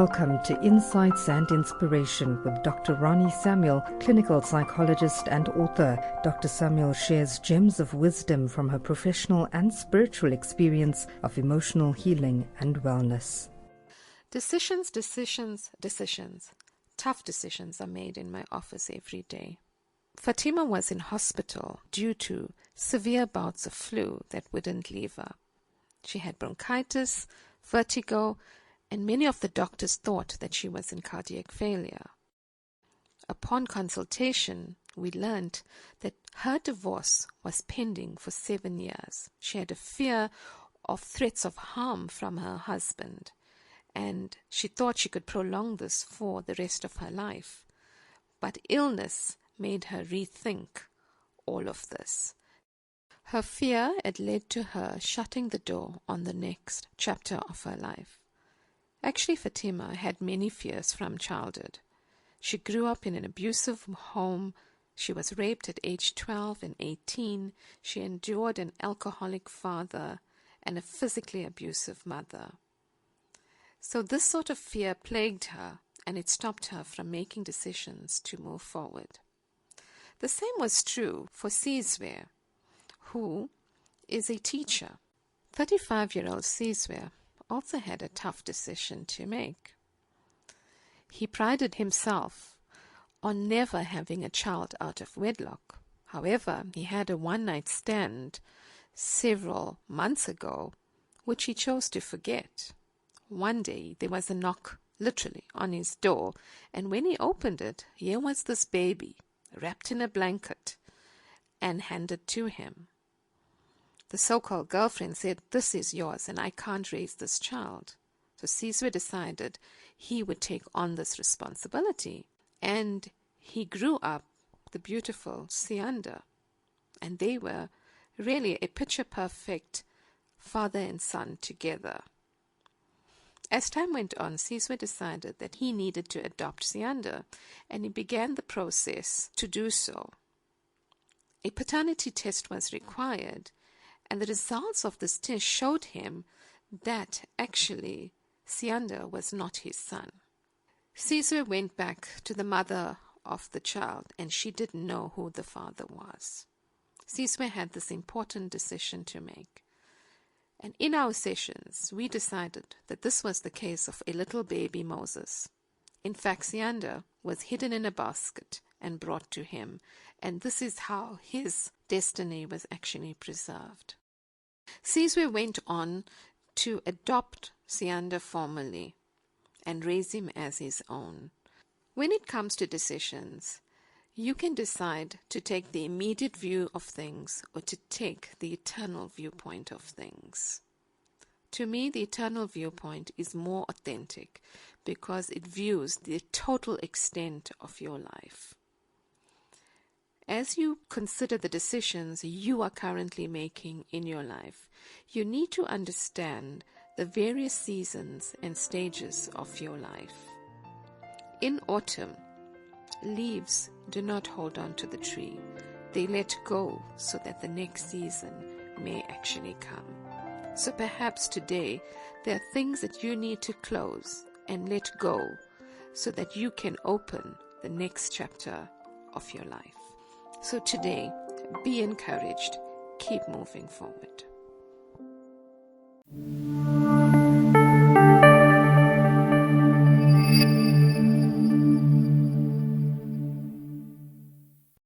Welcome to Insights and Inspiration with Dr. Ronnie Samuel, clinical psychologist and author. Dr. Samuel shares gems of wisdom from her professional and spiritual experience of emotional healing and wellness. Decisions. Tough decisions are made in my office every day. Fatima was in hospital due to severe bouts of flu that wouldn't leave her. She had bronchitis, vertigo, and many of the doctors thought that she was in cardiac failure. Upon consultation, we learned that her divorce was pending for 7 years. She had a fear of threats of harm from her husband, and she thought she could prolong this for the rest of her life. But illness made her rethink all of this. Her fear had led to her shutting the door on the next chapter of her life. Actually, Fatima had many fears from childhood. She grew up in an abusive home. She was raped at age 12 and 18. She endured an alcoholic father and a physically abusive mother. So this sort of fear plagued her, and it stopped her from making decisions to move forward. The same was true for Sizwe, who is a teacher. 35-year-old Sizwe also had a tough decision to make. He prided himself on never having a child out of wedlock. However, he had a one-night stand several months ago, which he chose to forget. One day, there was a knock, literally, on his door, and when he opened it, here was this baby, wrapped in a blanket, and handed to him. The so-called girlfriend said, "This is yours, and I can't raise this child." So Sizwe decided he would take on this responsibility. And he grew up the beautiful Sianda. And they were really a picture-perfect father and son together. As time went on, Sizwe decided that he needed to adopt Sianda, and he began the process to do so. A paternity test was required, and the results of this test showed him that actually Sianda was not his son. Sizwe went back to the mother of the child, and she didn't know who the father was. Sizwe had this important decision to make. And in our sessions, we decided that this was the case of a little baby Moses. In fact, Sianda was hidden in a basket and brought to him, and this is how his destiny was actually preserved. Sizwe went on to adopt Sianda formally and raise him as his own. When it comes to decisions, you can decide to take the immediate view of things or to take the eternal viewpoint of things. To me, the eternal viewpoint is more authentic because it views the total extent of your life. As you consider the decisions you are currently making in your life, you need to understand the various seasons and stages of your life. In autumn, leaves do not hold on to the tree. They let go so that the next season may actually come. So perhaps today there are things that you need to close and let go so that you can open the next chapter of your life. So today, be encouraged. Keep moving forward.